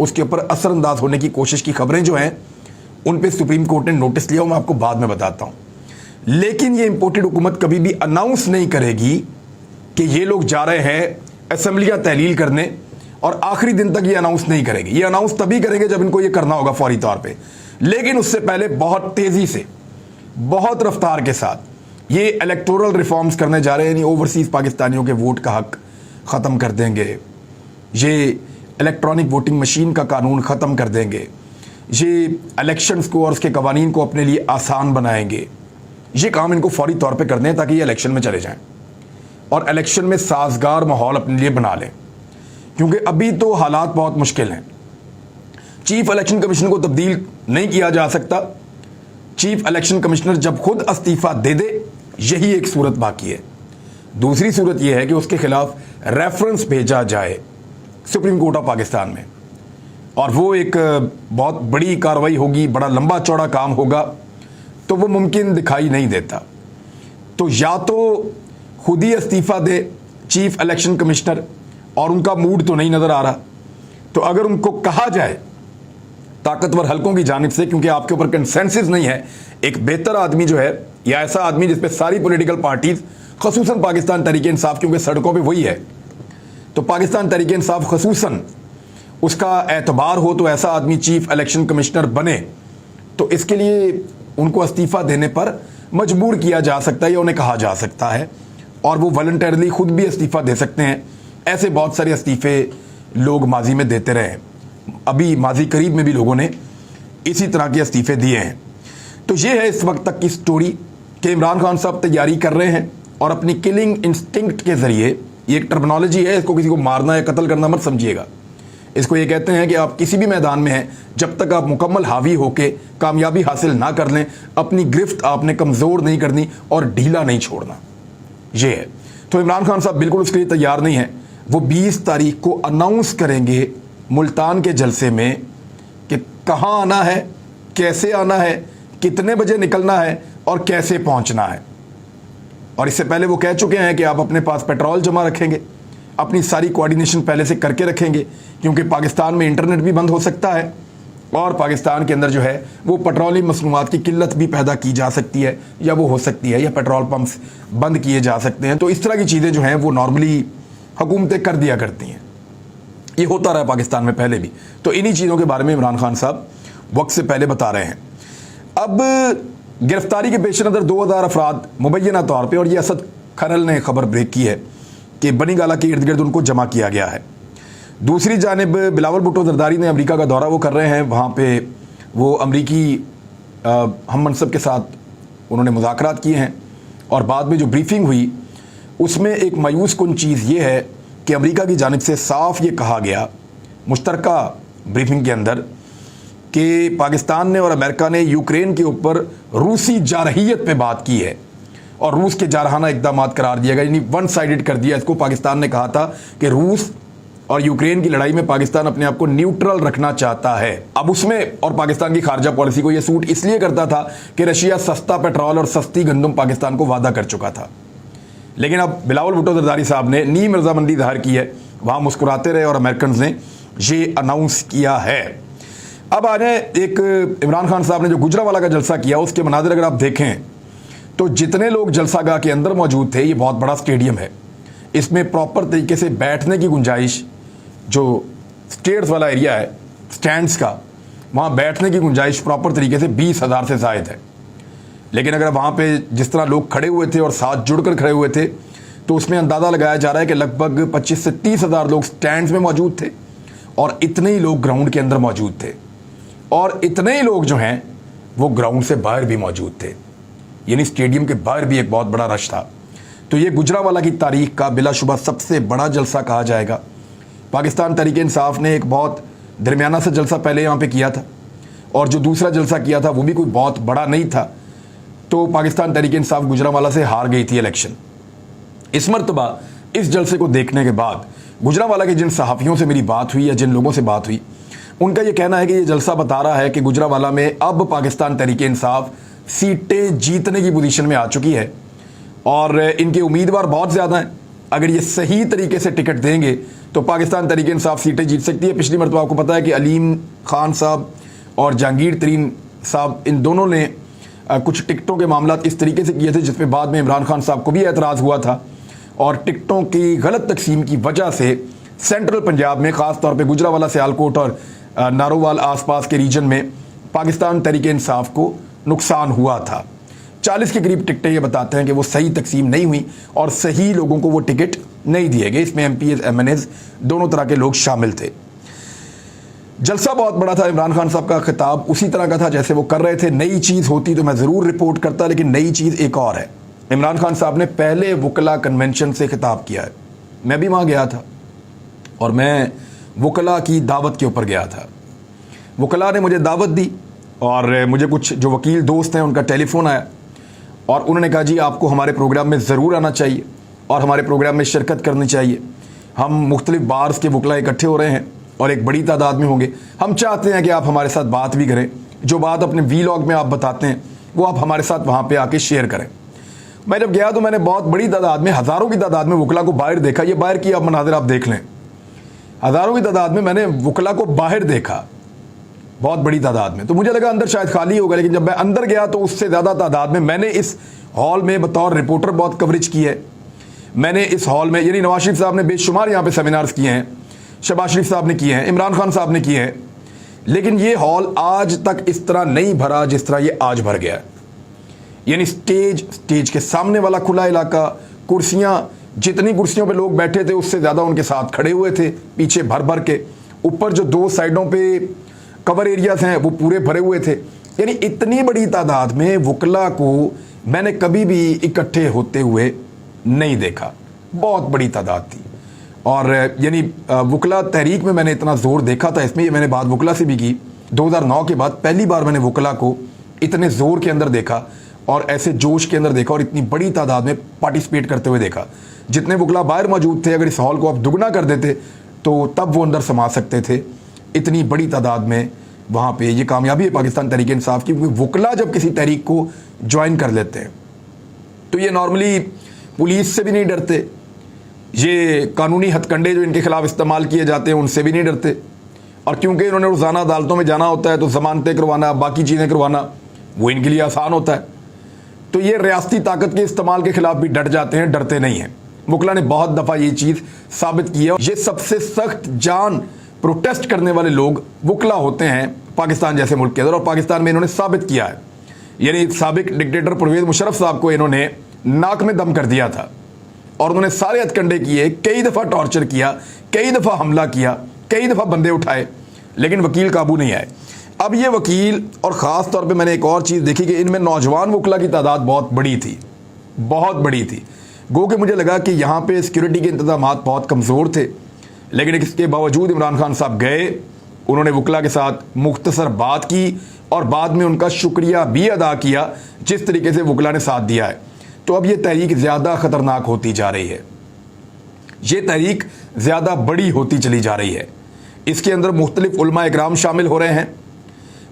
اس کے اوپر اثر انداز ہونے کی کوشش کی خبریں جو ہیں ان پہ سپریم کورٹ نے نوٹس لیا، وہ میں آپ کو بعد میں بتاتا ہوں. لیکن یہ امپورٹڈ حکومت کبھی بھی اناؤنس نہیں کرے گی کہ یہ لوگ جا رہے ہیں اسمبلیاں تحلیل کرنے، اور آخری دن تک یہ اناؤنس نہیں کرے گی. یہ اناؤنس تبھی کریں گے جب ان کو یہ کرنا ہوگا فوری طور پہ. لیکن اس سے پہلے بہت تیزی سے، بہت رفتار کے ساتھ یہ الیکٹورل ریفارمز کرنے جا رہے ہیں. یعنی اوورسیز پاکستانیوں کے ووٹ کا حق ختم کر دیں گے، یہ الیکٹرانک ووٹنگ مشین کا قانون ختم کر دیں گے، یہ الیکشنز کو اور اس کے قوانین کو اپنے لیے آسان بنائیں گے. یہ کام ان کو فوری طور پہ کر دیں تاکہ یہ الیکشن میں چلے جائیں اور الیکشن میں سازگار ماحول اپنے لیے بنا لیں، کیونکہ ابھی تو حالات بہت مشکل ہیں. چیف الیکشن کمشنر کو تبدیل نہیں کیا جا سکتا. چیف الیکشن کمشنر جب خود استعفیٰ دے دے، یہی ایک صورت باقی ہے. دوسری صورت یہ ہے کہ اس کے خلاف ریفرنس بھیجا جائے سپریم کورٹ آف پاکستان میں، اور وہ ایک بہت بڑی کارروائی ہوگی، بڑا لمبا چوڑا کام ہوگا، تو وہ ممکن دکھائی نہیں دیتا. تو یا تو خود ہی استعفیٰ دے چیف الیکشن کمشنر، اور ان کا موڈ تو نہیں نظر آ رہا. تو اگر ان کو کہا جائے طاقتور حلقوں کی جانب سے، کیونکہ آپ کے اوپر کنسنسس نہیں ہے، ایک بہتر آدمی جو ہے یا ایسا آدمی جس پہ ساری پولیٹیکل پارٹیز خصوصاً پاکستان تحریک انصاف، کیونکہ سڑکوں پہ وہی ہے، تو پاکستان تحریک انصاف خصوصاً اس کا اعتبار ہو، تو ایسا آدمی چیف الیکشن کمشنر بنے، تو اس کے لیے ان کو استعفیٰ دینے پر مجبور کیا جا سکتا ہے یا انہیں کہا جا سکتا ہے، اور وہ والنٹرلی خود بھی استعفیٰ دے سکتے ہیں. ایسے بہت سارے استعفے لوگ ماضی میں دیتے رہے ہیں. ابھی ماضی قریب میں بھی لوگوں نے اسی طرح کے استعفے دیے ہیں. تو یہ ہے اس وقت تک کی سٹوری کہ عمران خان صاحب تیاری کر رہے ہیں، اور اپنی کلنگ انسٹنکٹ کے ذریعے، یہ ایک ٹرمنالوجی ہے، اس کو کسی کو مارنا یا قتل کرنا مت سمجھیے گا. اس کو یہ کہتے ہیں کہ آپ کسی بھی میدان میں ہیں، جب تک آپ مکمل حاوی ہو کے کامیابی حاصل نہ کر لیں، اپنی گرفت آپ نے کمزور نہیں کرنی اور ڈھیلا نہیں چھوڑنا. یہ ہے. تو عمران خان صاحب بالکل اس کے لیے تیار نہیں ہیں. وہ 20 تاریخ کو اناؤنس کریں گے ملتان کے جلسے میں کہ کہاں آنا ہے، کیسے آنا ہے، کتنے بجے نکلنا ہے اور کیسے پہنچنا ہے. اور اس سے پہلے وہ کہہ چکے ہیں کہ آپ اپنے پاس پیٹرول جمع رکھیں گے، اپنی ساری کوارڈینیشن پہلے سے کر کے رکھیں گے، کیونکہ پاکستان میں انٹرنیٹ بھی بند ہو سکتا ہے، اور پاکستان کے اندر جو ہے وہ پیٹرولیم مصنوعات کی قلت بھی پیدا کی جا سکتی ہے، یا وہ ہو سکتی ہے، یا پیٹرول پمپس بند کیے جا سکتے ہیں. تو اس طرح کی چیزیں جو ہیں وہ نارملی حکومتیں کر دیا کرتی ہیں. یہ ہوتا رہا پاکستان میں پہلے بھی. تو انہی چیزوں کے بارے میں عمران خان صاحب وقت سے پہلے بتا رہے ہیں. اب گرفتاری کے پیش نظر 2000 افراد مبینہ طور پہ، اور یہ اسد کھنل نے خبر بریک کی ہے کہ بنی گالہ کے ارد گرد ان کو جمع کیا گیا ہے. دوسری جانب بلاول بھٹو زرداری نے امریکہ کا دورہ وہ کر رہے ہیں. وہاں پہ وہ امریکی ہم منصب کے ساتھ انہوں نے مذاکرات کیے ہیں، اور بعد میں جو بریفنگ ہوئی اس میں ایک مایوس کن چیز یہ ہے کہ امریکہ کی جانب سے صاف یہ کہا گیا مشترکہ بریفنگ کے اندر کہ پاکستان نے اور امریکہ نے یوکرین کے اوپر روسی جارحیت پہ بات کی ہے، اور روس کے جارحانہ اقدامات قرار دیا گیا، یعنی ون سائیڈڈ کر دیا اس کو. پاکستان نے کہا تھا کہ روس اور یوکرین کی لڑائی میں پاکستان اپنے آپ کو نیوٹرل رکھنا چاہتا ہے. اب اس میں اور پاکستان کی خارجہ پالیسی کو یہ سوٹ اس لیے کرتا تھا کہ رشیا سستا پیٹرول اور سستی گندم پاکستان کو وعدہ کر چکا تھا. لیکن اب بلاول بھٹو زرداری صاحب نے نیم رضامندی ظاہر کی ہے، وہاں مسکراتے رہے، اور امریکنز نے یہ اناؤنس کیا ہے. اب آ جائیں ایک عمران خان صاحب نے جو گجرانوالہ کا جلسہ کیا، اس کے مناظر اگر آپ دیکھیں تو جتنے لوگ جلسہ گاہ کے اندر موجود تھے، یہ بہت بڑا سٹیڈیم ہے، اس میں پراپر طریقے سے بیٹھنے کی گنجائش، جو سٹیئرز والا ایریا ہے سٹینڈز کا، وہاں بیٹھنے کی گنجائش پراپر طریقے سے 20,000 سے زائد ہے. لیکن اگر وہاں پہ جس طرح لوگ کھڑے ہوئے تھے اور ساتھ جڑ کر کھڑے ہوئے تھے، تو اس میں اندازہ لگایا جا رہا ہے کہ لگ بھگ 25 سے 30,000 لوگ سٹینڈز میں موجود تھے، اور اتنے ہی لوگ گراؤنڈ کے اندر موجود تھے، اور اتنے ہی لوگ جو ہیں وہ گراؤنڈ سے باہر بھی موجود تھے، یعنی سٹیڈیم کے باہر بھی ایک بہت بڑا رش تھا. تو یہ گجرانوالہ کی تاریخ کا بلا شبہ سب سے بڑا جلسہ کہا جائے گا. پاکستان تحریک انصاف نے ایک بہت درمیانہ سے جلسہ پہلے یہاں پہ کیا تھا، اور جو دوسرا جلسہ کیا تھا وہ بھی کوئی بہت بڑا نہیں تھا. تو پاکستان تحریک انصاف گجرانوالہ سے ہار گئی تھی الیکشن. اس مرتبہ اس جلسے کو دیکھنے کے بعد گجرانوالہ کے جن صحافیوں سے میری بات ہوئی یا جن لوگوں سے بات ہوئی، ان کا یہ کہنا ہے کہ یہ جلسہ بتا رہا ہے کہ گجرانوالہ میں اب پاکستان تحریک انصاف سیٹیں جیتنے کی پوزیشن میں آ چکی ہے، اور ان کے امیدوار بہت زیادہ ہیں. اگر یہ صحیح طریقے سے ٹکٹ دیں گے تو پاکستان تحریک انصاف سیٹیں جیت سکتی ہے. پچھلی مرتبہ آپ کو پتا ہے کہ علیم خان صاحب اور جہانگیر ترین صاحب ان دونوں نے کچھ ٹکٹوں کے معاملات اس طریقے سے کیے تھے جس پہ بعد میں عمران خان صاحب کو بھی اعتراض ہوا تھا, اور ٹکٹوں کی غلط تقسیم کی وجہ سے سینٹرل پنجاب میں خاص طور پہ گجرانوالہ سیالکوٹ اور نارووال آس پاس کے ریجن میں پاکستان تحریک انصاف کو نقصان ہوا تھا. 40 کے قریب ٹکٹیں یہ بتاتے ہیں کہ وہ صحیح تقسیم نہیں ہوئی اور صحیح لوگوں کو وہ ٹکٹ نہیں دیے گئے. اس میں M P as M N as دونوں طرح کے لوگ شامل تھے. جلسہ بہت بڑا تھا. عمران خان صاحب کا خطاب اسی طرح کا تھا جیسے وہ کر رہے تھے. نئی چیز ہوتی تو میں ضرور رپورٹ کرتا, لیکن نئی چیز ایک اور ہے. عمران خان صاحب نے پہلے وکلا کنونشن سے خطاب کیا ہے. میں بھی وہاں گیا تھا اور میں وکلا کی دعوت کے اوپر گیا تھا. وکلا نے مجھے دعوت دی اور مجھے کچھ جو وکیل دوست ہیں ان کا ٹیلی فون آیا اور انہوں نے کہا جی آپ کو ہمارے پروگرام میں ضرور آنا چاہیے اور ہمارے پروگرام میں شرکت کرنی چاہیے. ہم مختلف بارز کے وکلا اکٹھے ہو رہے ہیں اور ایک بڑی تعداد میں ہوں گے. ہم چاہتے ہیں کہ آپ ہمارے ساتھ بات بھی کریں, جو بات اپنے وی لاگ میں آپ بتاتے ہیں وہ آپ ہمارے ساتھ وہاں پہ آ کے شیئر کریں. میں جب گیا تو میں نے بہت بڑی تعداد میں, ہزاروں کی تعداد میں وکلا کو باہر دیکھا. یہ باہر کی آپ مناظر آپ دیکھ لیں, ہزاروں کی تعداد میں نے وکلا کو باہر دیکھا, بہت بڑی تعداد میں. تو مجھے لگا اندر شاید خالی ہوگا, لیکن جب میں اندر گیا تو اس سے زیادہ تعداد میں نے اس ہال میں بطور رپورٹر بہت کوریج کی ہے. میں نے اس ہال میں, یعنی نواز شریف صاحب نے بے شمار یہاں پہ سیمینارز کیے ہیں, شہباز شریف صاحب نے کیے ہیں, عمران خان صاحب نے کیے ہیں, لیکن یہ ہال آج تک اس طرح نہیں بھرا جس طرح یہ آج بھر گیا ہے. یعنی سٹیج کے سامنے والا کھلا علاقہ, کرسیاں, جتنی کرسیوں پہ لوگ بیٹھے تھے اس سے زیادہ ان کے ساتھ کھڑے ہوئے تھے پیچھے بھر بھر کے. اوپر جو دو سائڈوں پہ کور ایریاز ہیں وہ پورے بھرے ہوئے تھے. یعنی اتنی بڑی تعداد میں وکلا کو میں نے کبھی بھی اکٹھے ہوتے ہوئے نہیں دیکھا. بہت بڑی تعداد تھی. اور یعنی وکلا تحریک میں نے اتنا زور دیکھا تھا اس میں, یہ میں نے بات وکلا سے بھی کی, 2009 کے بعد پہلی بار میں نے وکلا کو اتنے زور کے اندر دیکھا اور ایسے جوش کے اندر دیکھا اور اتنی بڑی تعداد میں پارٹیسپیٹ کرتے ہوئے دیکھا. جتنے وکلا باہر موجود تھے, اگر اس ہال کو آپ دگنا کر دیتے تو تب وہ اندر سما سکتے تھے. اتنی بڑی تعداد میں وہاں پہ یہ کامیابی ہے پاکستان تحریک انصاف کی, کیونکہ وکلا جب کسی تحریک کو جوائن کر لیتے ہیں تو یہ نارملی پولیس سے بھی نہیں ڈرتے, یہ قانونی ہتھ کنڈے جو ان کے خلاف استعمال کیے جاتے ہیں ان سے بھی نہیں ڈرتے, اور کیونکہ انہوں نے روزانہ عدالتوں میں جانا ہوتا ہے تو ضمانتیں کروانا, باقی چیزیں کروانا وہ ان کے لیے آسان ہوتا ہے. تو یہ ریاستی طاقت کے استعمال کے خلاف بھی ڈٹ جاتے ہیں, ڈرتے نہیں ہیں. وکلا نے بہت دفعہ یہ چیز ثابت کی ہے. یہ سب سے سخت جان پروٹیسٹ کرنے والے لوگ وکلا ہوتے ہیں پاکستان جیسے ملک کے اندر, اور پاکستان میں انہوں نے ثابت کیا ہے. یعنی سابق ڈکٹیٹر پرویز مشرف صاحب کو انہوں نے ناک میں دم کر دیا تھا اور انہوں نے سارے ہتھ کنڈے کیے, کئی دفعہ ٹارچر کیا, کئی دفعہ حملہ کیا, کئی دفعہ بندے اٹھائے, لیکن وکیل قابو نہیں آئے. اب یہ وکیل, اور خاص طور پہ میں نے ایک اور چیز دیکھی کہ ان میں نوجوان وکلا کی تعداد بہت بڑی تھی, بہت بڑی تھی. گو کہ مجھے لگا کہ یہاں پہ سیکورٹی کے انتظامات بہت کمزور تھے, لیکن اس کے باوجود عمران خان صاحب گئے, انہوں نے وکلا کے ساتھ مختصر بات کی اور بعد میں ان کا شکریہ بھی ادا کیا جس طریقے سے وکلا نے ساتھ دیا ہے. تو اب یہ تحریک زیادہ خطرناک ہوتی جا رہی ہے, یہ تحریک زیادہ بڑی ہوتی چلی جا رہی ہے. اس کے اندر مختلف علماء اکرام شامل ہو رہے ہیں,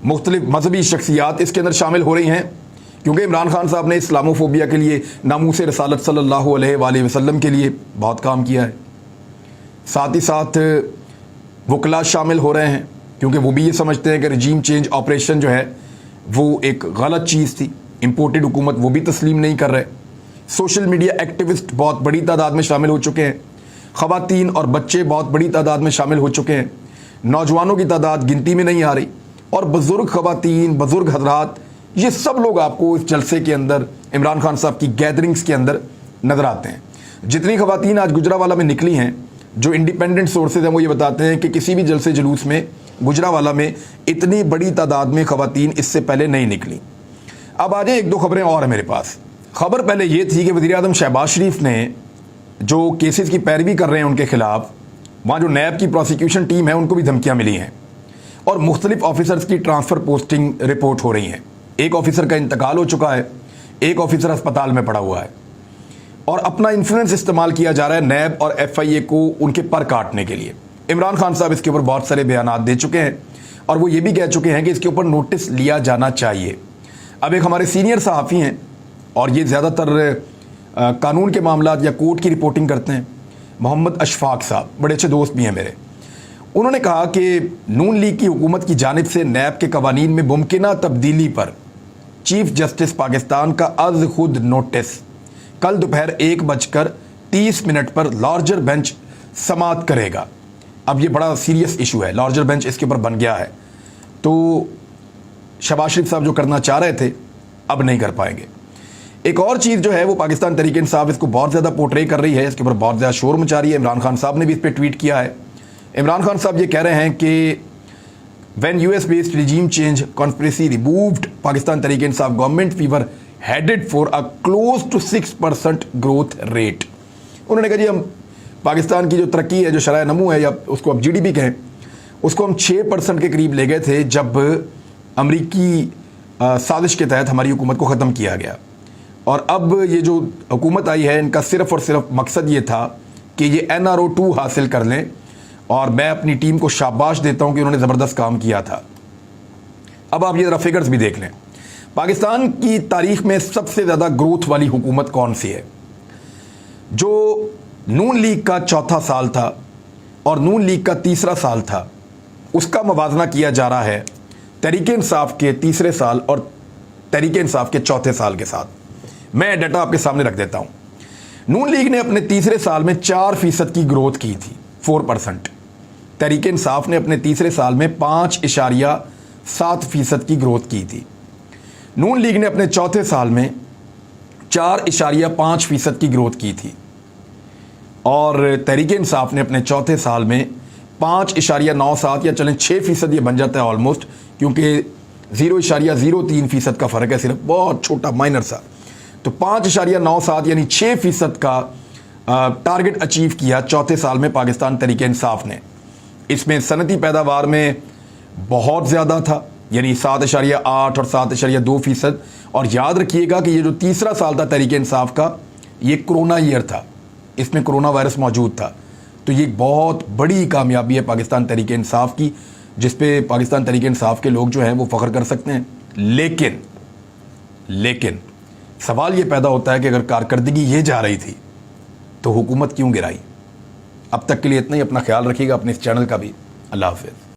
مختلف مذہبی شخصیات اس کے اندر شامل ہو رہی ہیں, کیونکہ عمران خان صاحب نے اسلاموفوبیا کے لیے, ناموس رسالت صلی اللہ علیہ وآلہ وسلم کے لیے بہت کام کیا ہے. ساتھ ہی ساتھ وکلا شامل ہو رہے ہیں کیونکہ وہ بھی یہ سمجھتے ہیں کہ رجیم چینج آپریشن جو ہے وہ ایک غلط چیز تھی, امپورٹڈ حکومت وہ بھی تسلیم نہیں کر رہے. سوشل میڈیا ایکٹیوسٹ بہت بڑی تعداد میں شامل ہو چکے ہیں, خواتین اور بچے بہت بڑی تعداد میں شامل ہو چکے ہیں, نوجوانوں کی تعداد گنتی میں نہیں آ رہی, اور بزرگ خواتین, بزرگ حضرات, یہ سب لوگ آپ کو اس جلسے کے اندر, عمران خان صاحب کی گیدرنگز کے اندر نظر آتے ہیں. جتنی خواتین آج گجرانوالہ میں نکلی ہیں, جو انڈیپینڈنٹ سورسز ہیں وہ یہ بتاتے ہیں کہ کسی بھی جلسے جلوس میں گجرانوالہ میں اتنی بڑی تعداد میں خواتین اس سے پہلے نہیں نکلی. اب آج ایک دو خبریں اور ہیں میرے پاس. خبر پہلے یہ تھی کہ وزیر اعظم شہباز شریف نے جو کیسز کی پیروی کر رہے ہیں ان کے خلاف, وہاں جو نیب کی پروسیکیوشن ٹیم ہے ان کو بھی دھمکیاں ملی ہیں اور مختلف آفیسرز کی ٹرانسفر پوسٹنگ رپورٹ ہو رہی ہیں. ایک آفیسر کا انتقال ہو چکا ہے, ایک آفیسر ہسپتال میں پڑا ہوا ہے, اور اپنا انفلوئنس استعمال کیا جا رہا ہے نیب اور ایف آئی اے کو ان کے پر کاٹنے کے لیے. عمران خان صاحب اس کے اوپر بہت سارے بیانات دے چکے ہیں اور وہ یہ بھی کہہ چکے ہیں کہ اس کے اوپر نوٹس لیا جانا چاہیے. اب ایک ہمارے سینئر صحافی ہیں اور یہ زیادہ تر قانون کے معاملات یا کورٹ کی رپورٹنگ کرتے ہیں, محمد اشفاق صاحب بڑے اچھے دوست بھی ہیں میرے، انہوں نے کہا کہ نون لیگ کی حکومت کی جانب سے نیب کے قوانین میں ممکنہ تبدیلی پر چیف جسٹس پاکستان کا از خود نوٹس کل دوپہر 1:30 پر لارجر بینچ سماعت کرے گا۔ اب یہ بڑا سیریس ایشو ہے، لارجر بینچ اس کے اوپر بن گیا ہے، تو شہباز شریف صاحب جو کرنا چاہ رہے تھے اب نہیں کر پائیں گے۔ ایک اور چیز جو ہے وہ پاکستان تحریک انصاف اس کو بہت زیادہ پورٹرے کر رہی ہے، اس کے اوپر بہت زیادہ شور مچا رہی ہے۔ عمران خان صاحب نے بھی اس پہ ٹویٹ کیا ہے۔ عمران خان صاحب یہ کہہ رہے ہیں کہ when US based regime change conspiracy removed Pakistan Tehreek Insaf government, we were headed for a close to 6% growth rate۔ انہوں نے کہا جی ہم پاکستان کی جو ترقی ہے، جو شرح نمو ہے، یا اس کو اب جی ڈی پی کہیں، اس کو ہم 6% کے قریب لے گئے تھے جب امریکی سازش کے تحت ہماری حکومت کو ختم کیا گیا۔ اور اب یہ جو حکومت آئی ہے، ان کا صرف اور صرف مقصد یہ تھا کہ یہ NRO2 حاصل کر لیں، اور میں اپنی ٹیم کو شاباش دیتا ہوں کہ انہوں نے زبردست کام کیا تھا۔ اب آپ یہ ذرا فگرز بھی دیکھ لیں، پاکستان کی تاریخ میں سب سے زیادہ گروتھ والی حکومت کون سی ہے؟ جو نون لیگ کا چوتھا سال تھا اور نون لیگ کا تیسرا سال تھا، اس کا موازنہ کیا جا رہا ہے تحریک انصاف کے تیسرے سال اور تحریک انصاف کے چوتھے سال کے ساتھ۔ میں ڈیٹا آپ کے سامنے رکھ دیتا ہوں۔ نون لیگ نے اپنے تیسرے سال میں 4% کی گروتھ کی تھی، 4%۔ تحریک انصاف نے اپنے تیسرے سال میں 5.7% کی گروتھ کی تھی۔ نون لیگ نے اپنے چوتھے سال میں 4.5% کی گروتھ کی تھی، اور تحریک انصاف نے اپنے چوتھے سال میں 5.97 یا چلیں 6% یہ بن جاتا ہے آلموسٹ، کیونکہ 0.03% کا فرق ہے، صرف بہت چھوٹا مائنر سا، تو 5.97 یعنی 6% کا ٹارگٹ اچیو کیا چوتھے سال میں پاکستان تحریک انصاف نے۔ اس میں صنعتی پیداوار میں بہت زیادہ تھا، یعنی 7.8 اور 7.2%۔ اور یاد رکھیے گا کہ یہ جو تیسرا سال تھا تحریک انصاف کا، یہ کرونا ایئر تھا، اس میں کرونا وائرس موجود تھا، تو یہ ایک بہت بڑی کامیابی ہے پاکستان تحریک انصاف کی، جس پہ پاکستان تحریک انصاف کے لوگ جو ہیں وہ فخر کر سکتے ہیں۔ لیکن سوال یہ پیدا ہوتا ہے کہ اگر کارکردگی یہ جا رہی تھی تو حکومت کیوں گرائی؟ اب تک کے لیے اتنا ہی، اپنا خیال رکھیے گا، اپنے اس چینل کا بھی۔ اللہ حافظ۔